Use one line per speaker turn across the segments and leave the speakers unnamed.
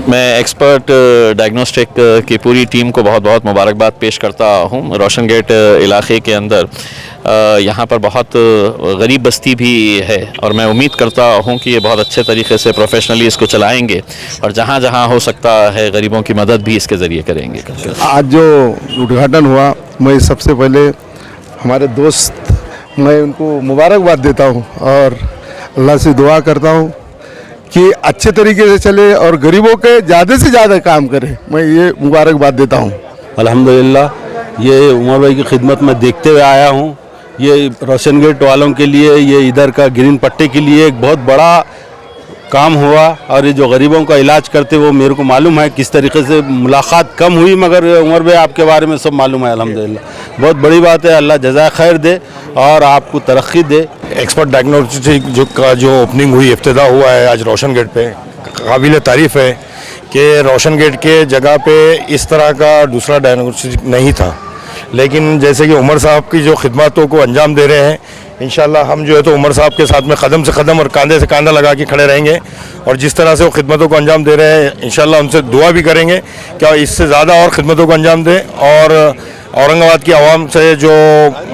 मैं expert diagnostic की पूरी टीम को बहुत बहुत मुबारकबाद पेश करता हूँ। रोशन गेट इलाके के अंदर यहाँ पर बहुत गरीब बस्ती भी है और मैं उम्मीद करता हूँ कि ये बहुत अच्छे तरीके से प्रोफेशनली इसको चलाएंगे और जहाँ जहाँ हो सकता है गरीबों की मदद भी इसके ज़रिए करेंगे।
आज जो उद्घाटन हुआ, मैं सबसे पहले हमारे दोस्त, मैं उनको मुबारकबाद देता हूँ और अल्लाह से दुआ करता हूँ कि अच्छे तरीके से चले और गरीबों के ज़्यादा से ज़्यादा काम करे। मैं ये मुबारकबाद देता हूँ।
अल्हम्दुलिल्लाह, ये उमर भाई की खिदमत में देखते हुए आया हूँ। ये रोशन गेट वालों के लिए, ये इधर का ग्रीन पट्टे के लिए एक बहुत बड़ा काम हुआ और ये जो गरीबों का इलाज करते वो मेरे को मालूम है किस तरीके से मुलाकात कम हुई, मगर उमर भाई आपके बारे में सब मालूम है। अल्हम्दुलिल्लाह, बहुत बड़ी बात है। अल्लाह जज़ा खैर दे और आपको तरक्की दे।
एक्सपर्ट डायग्नोस्टिक जो ओपनिंग हुई, इफ्तिदा हुआ है आज रोशन गेट पे, काबिल तारीफ़ है कि रोशन गेट के जगह पे इस तरह का दूसरा डायग्नोस्टिक नहीं था। लेकिन जैसे कि उमर साहब की जो खिदमतों को अंजाम दे रहे हैं, इंशाल्लाह हम जो है तो उमर साहब के साथ में कदम से कदम और कंधे से कंधा लगा के खड़े रहेंगे और जिस तरह से वो खिदमतों को अंजाम दे रहे हैं, इंशाल्लाह उनसे दुआ भी करेंगे क्या इससे ज़्यादा और खिदमतों को अंजाम दें। और औरंगाबाद की आवाम से, जो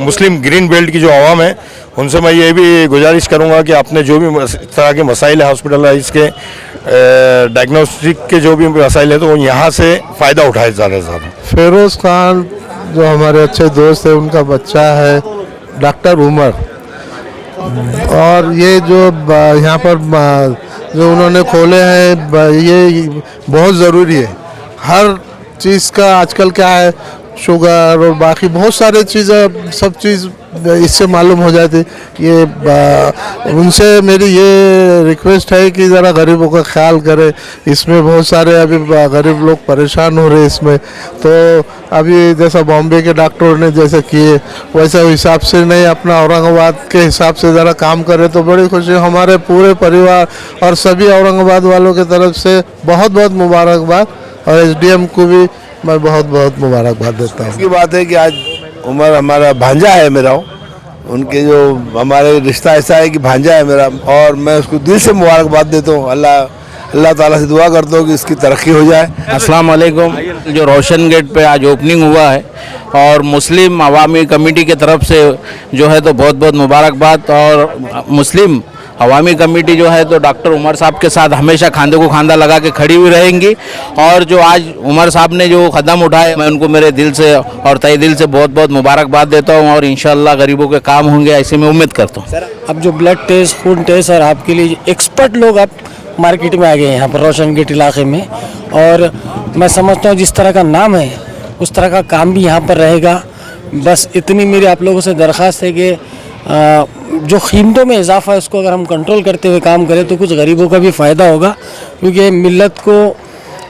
मुस्लिम ग्रीन बेल्ट की जो आवाम है, उनसे मैं ये भी गुजारिश करूँगा कि आपने जो भी इस तरह के मसाइल हैं हॉस्पिटलाइज के, डायग्नोस्टिक के जो भी मसाइल हैं, तो वो यहाँ से फ़ायदा उठाए ज़्यादा से ज़्यादा।
फेरोज़ खान जो हमारे अच्छे दोस्त हैं, उनका बच्चा है डॉक्टर उमर, और ये जो यहाँ पर जो उन्होंने खोले हैं, ये बहुत ज़रूरी है। हर चीज़ का आजकल क्या है, शुगर और बाकी बहुत सारे चीज़ें, सब चीज़ इससे मालूम हो जाती। ये उनसे मेरी ये रिक्वेस्ट है कि ज़रा गरीबों का ख्याल करें। इसमें बहुत सारे अभी गरीब लोग परेशान हो रहे हैं इसमें। तो अभी जैसा बॉम्बे के डॉक्टरों ने जैसे किए, वैसे हिसाब से नहीं, अपना औरंगाबाद के हिसाब से ज़रा काम करें तो बड़ी खुशी। हमारे पूरे परिवार और सभी औरंगाबाद वालों की तरफ से बहुत बहुत मुबारकबाद, और एसडीएम को भी मैं बहुत बहुत मुबारकबाद देता हूँ।
इसकी बात है कि आज उमर हमारा भांजा है मेरा, उनके जो हमारे रिश्ता ऐसा है कि भांजा है मेरा, और मैं उसको दिल से मुबारकबाद देता हूँ। अल्लाह ताला से दुआ करता हूँ कि इसकी तरक्की हो जाए।
अस्सलाम वालेकुम। जो रोशन गेट पे आज ओपनिंग हुआ है और मुस्लिम अवामी कमेटी की तरफ से जो है तो बहुत बहुत मुबारकबाद। और मुस्लिम अवामी कमेटी जो है तो डॉक्टर उमर साहब के साथ हमेशा खांधे को खांधा लगा के खड़ी हुई रहेंगी। और जो आज उमर साहब ने जो कदम उठाए, मैं उनको मेरे दिल से और तहे दिल से बहुत बहुत मुबारकबाद देता हूँ और इंशाअल्लाह गरीबों के काम होंगे, ऐसे मैं उम्मीद करता हूँ।
अब जो ब्लड टेस्ट, खून टेस्ट, और आपके लिए एक्सपर्ट लोग अब मार्केट में आ गए हैं यहाँ पर रोशन गेट इलाके में, और मैं समझता हूँ जिस तरह का नाम है उस तरह का काम भी यहाँ पर रहेगा। बस इतनी मेरी आप लोगों से दरख्वास्त है कि जो कीमतों में इजाफा है उसको अगर हम कंट्रोल करते हुए काम करें तो कुछ गरीबों का भी फ़ायदा होगा, क्योंकि मिल्लत को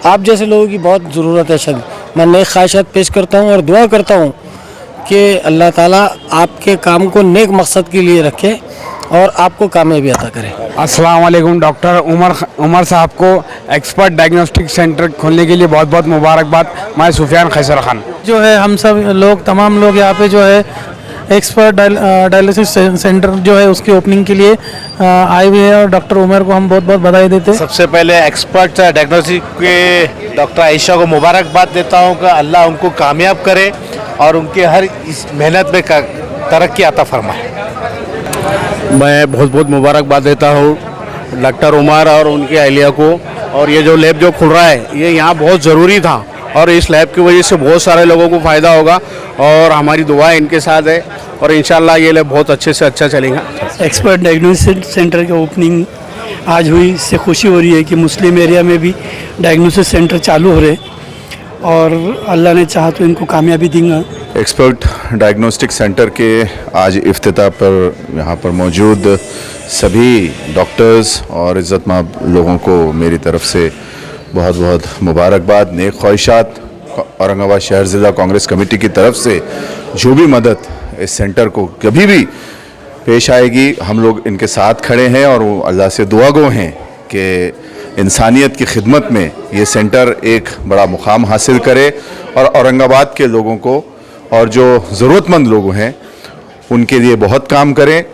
आप जैसे लोगों की बहुत ज़रूरत है। शद मैं नेक ख्वाहिशात पेश करता हूँ और दुआ करता हूँ कि अल्लाह ताला आपके काम को नेक मकसद के लिए रखे और आपको कामयाबी अता करे।
अस्सलाम वालेकुम। डॉक्टर उमर साहब को एक्सपर्ट डायग्नोस्टिक सेंटर खोलने के लिए बहुत बहुत मुबारकबाद। मैं सुफियान खैसर खान
जो है, हम सब लोग, तमाम लोग यहाँ पे जो है एक्सपर्ट डायलिसिस सेंटर जो है उसकी ओपनिंग के लिए आए हुए हैं और डॉक्टर उमर को हम बहुत बहुत बधाई देते हैं।
सबसे पहले एक्सपर्ट डायग्नोस्टिक के डॉक्टर आयशा को मुबारकबाद देता हूँ कि अल्लाह उनको कामयाब करे और उनके हर इस मेहनत में तरक्की अता फरमाए।
मैं बहुत बहुत मुबारकबाद देता हूँ डॉक्टर उमर और उनकी अहलिया को। और ये जो लैब जो खुल रहा है ये यहाँ बहुत ज़रूरी था और इस लैब की वजह से बहुत सारे लोगों को फ़ायदा होगा और हमारी दुआ इनके साथ है और इंशाल्लाह ये लैब बहुत अच्छे से अच्छा चलेगा।
एक्सपर्ट डायग्नोसिस सेंटर की ओपनिंग आज हुई, इससे खुशी हो रही है कि मुस्लिम एरिया में भी डायग्नोसिस सेंटर चालू हो रहे और अल्लाह ने चाहा तो इनको कामयाबी देंगे।
एक्सपर्ट डायग्नोस्टिक सेंटर के आज इफ्तिताह पर यहाँ पर मौजूद सभी डॉक्टर्स और इज़्ज़तमाब लोगों को मेरी तरफ से बहुत बहुत मुबारकबाद, नेक ख्वाहिशात। औरंगाबाद शहर ज़िला कांग्रेस कमेटी की तरफ से जो भी मदद इस सेंटर को कभी भी पेश आएगी, हम लोग इनके साथ खड़े हैं और वो अल्लाह से दुआगो हैं कि इंसानियत की खिदमत में ये सेंटर एक बड़ा मुकाम हासिल करे और औरंगाबाद के लोगों को और जो ज़रूरतमंद लोग हैं उनके लिए बहुत काम करें।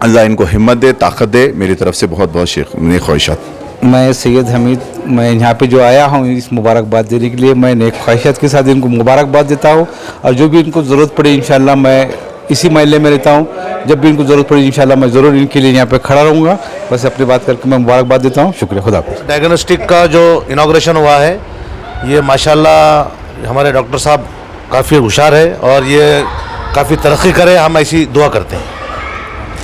अल्लाह इनको हिम्मत दे, ताकत दे। मेरी तरफ से बहुत बहुत नेक ख्वाहिशात।
मैं सैयद हमीद, मैं यहाँ पे जो आया हूँ इस मुबारकबाद देने के लिए, मैं नेक ख्वाहिशात के साथ इनको मुबारकबाद देता हूँ। और जो भी इनको ज़रूरत पड़े इंशाल्लाह, मैं इसी महल्ले में रहता हूँ, जब भी इनको ज़रूरत पड़े इंशाल्लाह मैं ज़रूर इनके लिए यहाँ पे खड़ा रहूँगा। बस अपनी बात करके मैं मुबारकबाद देता हूँ। शुक्रिया, खुदा हाफ़िज़।
डायग्नोस्टिक का जो इनाग्रेशन हुआ है, ये माशाल्लाह हमारे डॉक्टर साहब काफ़ी होशियार है और ये काफ़ी तरक्की करे, हम ऐसी दुआ करते हैं।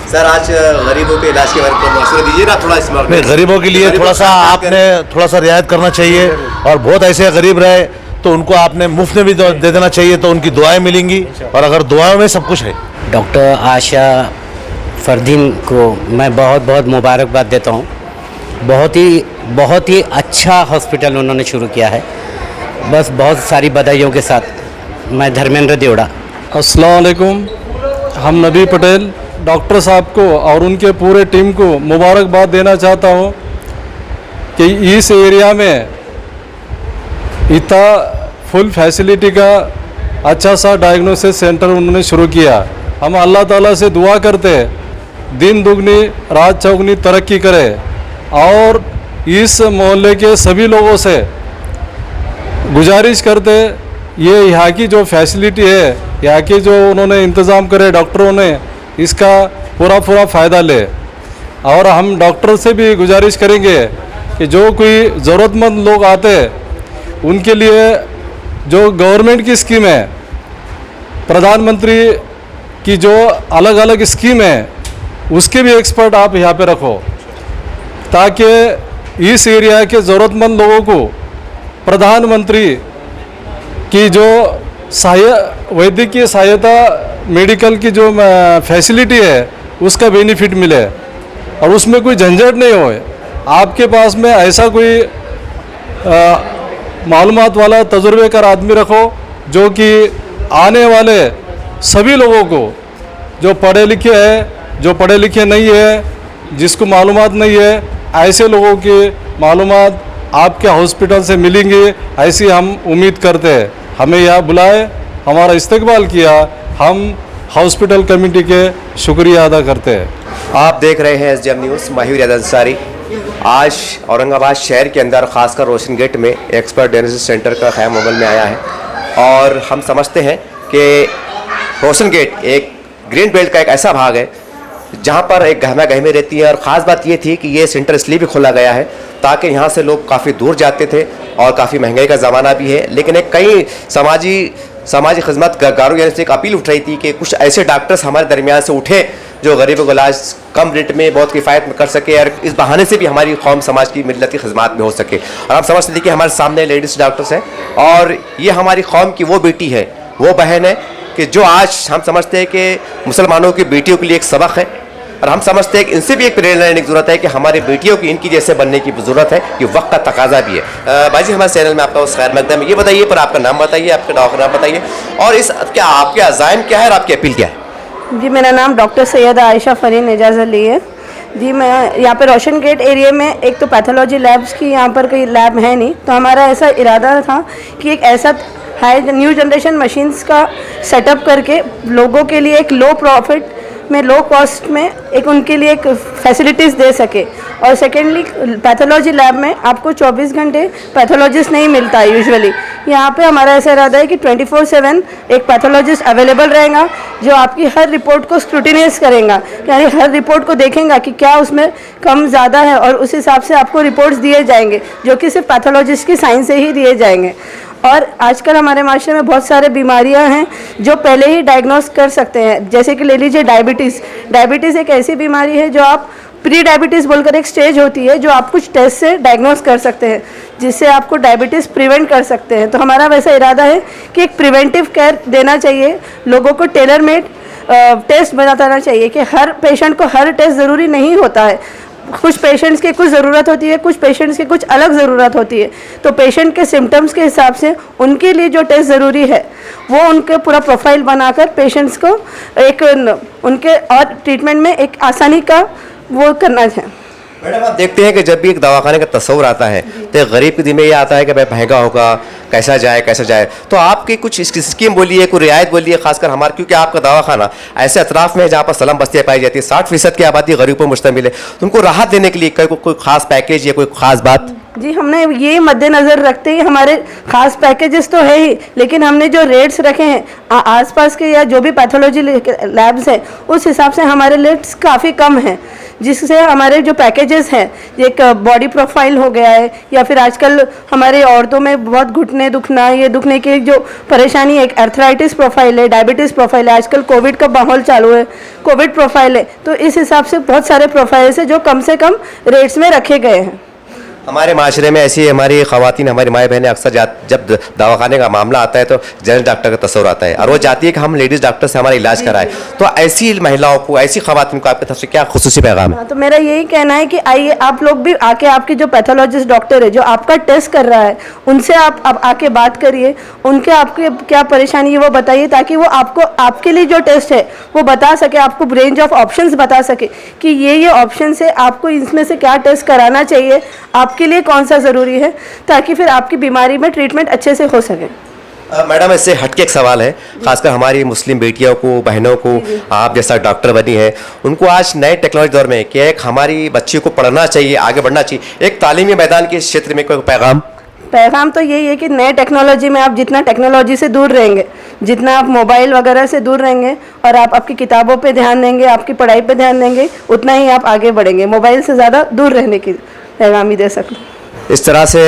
सर, आज गरीबों के इलाज के बारे में मशवरा दीजिए ना थोड़ा। इसमें
नहीं, गरीबों के लिए थोड़ा सा आपने थोड़ा सा रियायत करना चाहिए, और बहुत ऐसे गरीब रहे तो उनको आपने मुफ्त में भी दे देना चाहिए, तो उनकी दुआएं मिलेंगी, और अगर दुआओं में सब कुछ है।
डॉक्टर आशा फरदीन को मैं बहुत बहुत मुबारकबाद देता हूँ। बहुत ही अच्छा हॉस्पिटल उन्होंने शुरू किया है। बस बहुत सारी बधाइयों के साथ मैं धर्मेंद्र देवड़ा।
अस्सलाम वालेकुम। हम नबी पटेल डॉक्टर साहब को और उनके पूरे टीम को मुबारकबाद देना चाहता हूँ कि इस एरिया में इतना फुल फैसिलिटी का अच्छा सा डायग्नोसिस सेंटर उन्होंने शुरू किया। हम अल्लाह ताला से दुआ करते दिन दुगनी रात चौगनी तरक्की करे, और इस मोहल्ले के सभी लोगों से गुजारिश करते ये यहाँ की जो फैसिलिटी है, यहाँ की जो उन्होंने इंतज़ाम करे डॉक्टरों ने, इसका पूरा फ़ायदा ले। और हम डॉक्टर से भी गुजारिश करेंगे कि जो कोई ज़रूरतमंद लोग आते उनके लिए जो गवर्नमेंट की स्कीम है, प्रधानमंत्री की जो अलग अलग स्कीम है, उसके भी एक्सपर्ट आप यहाँ पे रखो, ताकि इस एरिया के ज़रूरतमंद लोगों को प्रधानमंत्री की जो वैद्यकीय सहायता मेडिकल की जो फैसिलिटी है उसका बेनिफिट मिले, और उसमें कोई झंझट नहीं होए। आपके पास में ऐसा कोई मालूमात वाला तजुर्बेकार आदमी रखो, जो कि आने वाले सभी लोगों को, जो पढ़े लिखे हैं, जो पढ़े लिखे नहीं है, जिसको मालूमात नहीं है, ऐसे लोगों की मालूमात आपके हॉस्पिटल से मिलेंगी, ऐसी हम उम्मीद करते हैं। हमें यहाँ बुलाए, हमारा इस्तकबाल किया, हम हॉस्पिटल कमेटी के शुक्रिया अदा करते हैं।
आप देख रहे हैं SDM न्यूज़, माहिर रियाद अंसारी। आज औरंगाबाद शहर के अंदर ख़ासकर रोशन गेट में एक्सपर्ट डायग्नोसिस सेंटर का क़याम अमल में आया है, और हम समझते हैं कि रोशन गेट एक ग्रीन बेल्ट का एक ऐसा भाग है जहाँ पर एक गहमा गहमी रहती है। और ख़ास बात ये थी कि ये सेंटर इसलिए भी खोला गया है ताकि यहाँ से लोग काफ़ी दूर जाते थे, और काफ़ी महंगाई का ज़माना भी है, लेकिन एक कई समाजी खिदमतगारों से एक अपील उठ रही थी कि कुछ ऐसे डॉक्टर्स हमारे दरमियान से उठे जो गरीबों का इलाज कम रेट में बहुत किफ़ायत में कर सके, और इस बहाने से भी हमारी कौम समाज की मिल्लत की खिदमत में हो सके। और हम समझते थे कि हमारे सामने लेडीज़ डॉक्टर्स हैं, और ये हमारी कौम की वो बेटी है, वो बहन है कि जो आज हम समझते हैं कि मुसलमानों की बेटियों के लिए एक सबक है, और हम समझते हैं कि इनसे भी एक प्रेरणा लेने की ज़रूरत है कि हमारी बेटियों की इनकी जैसे बनने की ज़रूरत है, ये वक्त का तकाजा भी है। भाई हमारे चैनल में आपका खैर मकदम है। ये बताइए, पर आपका नाम बताइए, आपका डॉक्टर नाम बताइए, और इस क्या आपके अज़ाइम क्या है और आपकी अपील क्या है?
जी, मेरा नाम डॉक्टर सैयद आयशा फरीन एजाज़ अली है। जी, मैं यहाँ पे रोशन गेट एरिया में एक तो पैथोलॉजी लैब्स की यहाँ पर कोई लैब है नहीं, तो हमारा ऐसा इरादा था कि एक ऐसा हाई न्यू जनरेशन मशीन्स का सेटअप करके लोगों के लिए एक लो प्रॉफिट में, लो कॉस्ट में एक उनके लिए एक फैसिलिटीज़ दे सके। और सेकेंडली, पैथोलॉजी लैब में आपको 24 घंटे पैथोलॉजिस्ट नहीं मिलता है यूजुअली। यहाँ पे हमारा ऐसा इरादा है कि 24/7 एक पैथोलॉजिस्ट अवेलेबल रहेगा, जो आपकी हर रिपोर्ट को स्क्रूटिनाइज करेगा, यानी हर रिपोर्ट को देखेगा कि क्या उसमें कम ज़्यादा है, और उस हिसाब से आपको रिपोर्ट्स दिए जाएंगे, जो कि सिर्फ पैथोलॉजिस्ट की साइन से ही दिए जाएंगे। और आजकल हमारे माशरे में बहुत सारे बीमारियां हैं जो पहले ही डायग्नोस कर सकते हैं, जैसे कि ले लीजिए डायबिटीज़ एक ऐसी बीमारी है जो आप प्री डायबिटीज़ बोलकर एक स्टेज होती है, जो आप कुछ टेस्ट से डायग्नोस कर सकते हैं, जिससे आपको डायबिटीज़ प्रिवेंट कर सकते हैं। तो हमारा वैसा इरादा है कि एक प्रिवेंटिव केयर देना चाहिए, लोगों को टेलर मेड टेस्ट बताना चाहिए कि हर पेशेंट को हर टेस्ट ज़रूरी नहीं होता है। कुछ पेशेंट्स के कुछ ज़रूरत होती है, कुछ पेशेंट्स के कुछ अलग ज़रूरत होती है, तो पेशेंट के सिम्टम्स के हिसाब से उनके लिए जो टेस्ट ज़रूरी है वो उनके पूरा प्रोफाइल बनाकर पेशेंट्स को एक उनके और ट्रीटमेंट में एक आसानी का वो करना है।
मैडम आप देखते हैं कि जब भी एक दवाखाने का तस्वर आता है तो गरीब के दिल में ये आता है कि भाई महंगा होगा, कैसा जाए। तो आपकी कुछ स्कीम बोलिए, कोई रियायत बोलिए, खासकर हमारे, क्योंकि आपका दवाखाना ऐसे अतराफ में है जहाँ पर सलम बस्तियाँ पाई जाती है, 60% की आबादी गरीब पर मुश्तमिल है, तो उनको राहत देने के लिए कोई खास पैकेज या कोई खास बात?
जी, हमने ये मद्देनज़र रखते ही हमारे खास पैकेजेस तो है ही, लेकिन हमने जो रेट्स रखे हैं आसपास के या जो भी पैथोलॉजी लैब्स हैं उस हिसाब से हमारे रेट्स काफ़ी कम हैं, जिससे हमारे जो पैकेजेस हैं, एक बॉडी प्रोफाइल हो गया है, या फिर आजकल हमारे औरतों में बहुत घुटने दुखना, ये दुखने की जो परेशानी है, एक अर्थराइटिस प्रोफाइल है, डायबिटीज़ प्रोफाइल है, आजकल कोविड का माहौल चालू है, कोविड प्रोफाइल है, तो इस हिसाब से बहुत सारे प्रोफाइल्स हैं जो कम से कम रेट्स में रखे गए हैं।
हमारे माशरे में ऐसी हमारी ख़वातीन, हमारी माएँ बहनें अक्सर जब दवाखाने का मामला आता है तो जनरल डॉक्टर का तस्वर आता है और वो चाहती है कि हम लेडीज़ डॉक्टर से हमारा इलाज कराएं, तो ऐसी महिलाओं को, ऐसी ख़वातीन को आपकी तरफ से क्या खुसूसी पैगाम है?
तो मेरा यही कहना है कि आइए आप लोग भी आके, आपके जो पैथोलॉजिस्ट डॉक्टर है जो आपका टेस्ट कर रहा है उनसे आप आके बात करिए, उनके आपके क्या परेशानी है वो बताइए, ताकि वो आपको आपके लिए जो टेस्ट है वो बता सके, आपको रेंज ऑफ ऑप्शंस बता सके कि ये ऑप्शन है, आपको इसमें से क्या टेस्ट कराना चाहिए, आपके लिए कौन सा ज़रूरी है, ताकि फिर आपकी बीमारी में ट्रीटमेंट अच्छे से हो सके।
मैडम इससे हटके एक सवाल है, खासकर हमारी मुस्लिम बेटियों को, बहनों को, आप जैसा डॉक्टर बनी है, उनको आज नए टेक्नोलॉजी दौर में क्या एक हमारी बच्ची को पढ़ना चाहिए, आगे बढ़ना चाहिए, एक तालीमी मैदान के क्षेत्र में कोई पैगाम
तो यही है कि नए टेक्नोलॉजी में आप जितना टेक्नोलॉजी से दूर रहेंगे, जितना आप मोबाइल वगैरह से दूर रहेंगे और आप आपकी किताबों पे ध्यान देंगे, आपकी पढ़ाई पे ध्यान देंगे, उतना ही आप आगे बढ़ेंगे। मोबाइल से ज़्यादा दूर रहने की पैगाम ही दे सकते हैं।
इस तरह से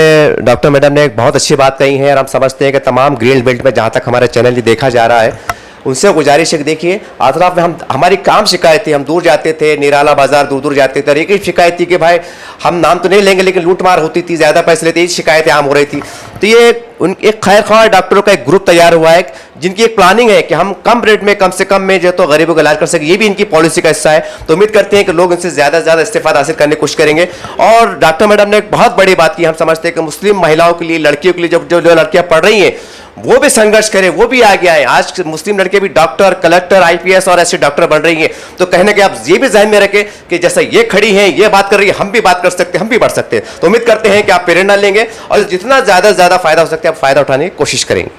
डॉक्टर मैडम ने एक बहुत अच्छी बात कही है और हम समझते हैं कि तमाम ग्रीन बेल्ट में जहाँ तक हमारा चैनल देखा जा रहा है, उनसे गुजारिश है कि देखिए अतराफ में हमारी काम शिकायत थी, हम दूर जाते थे, निराला बाजार दूर जाते थे और एक ही शिकायत थी कि भाई हम नाम तो नहीं लेंगे लेकिन लूटमार होती थी, ज़्यादा पैसे लेते, ये शिकायतें आम हो रही थी। तो ये एक खैरख्वाह डॉक्टरों का एक ग्रुप तैयार हुआ है जिनकी एक प्लानिंग है कि हम कम रेट में, कम से कम में जो तो गरीबों का इलाज कर सके, ये भी इनकी पॉलिसी का हिस्सा है। तो उम्मीद करते हैं कि लोग इनसे ज़्यादा से ज़्यादा इस्तेफादा हासिल करने की कोशिश करेंगे। और डॉक्टर मैडम ने एक बहुत बड़ी बात की, हम समझते हैं कि मुस्लिम महिलाओं के लिए, लड़कियों के लिए, जो लड़कियाँ पढ़ रही हैं वो भी संघर्ष करें, वो भी आगे आए। आज मुस्लिम लड़के भी डॉक्टर, कलेक्टर, IPS और ऐसे डॉक्टर बन रही हैं। तो कहने के आप ये भी ध्यान में रखें कि जैसा ये खड़ी हैं, ये बात कर रही है, हम भी बात कर सकते हैं, हम भी बढ़ सकते हैं। तो उम्मीद करते हैं कि आप प्रेरणा लेंगे और जितना ज़्यादा से ज़्यादा फायदा हो सकता है आप फायदा उठाने की कोशिश करेंगे।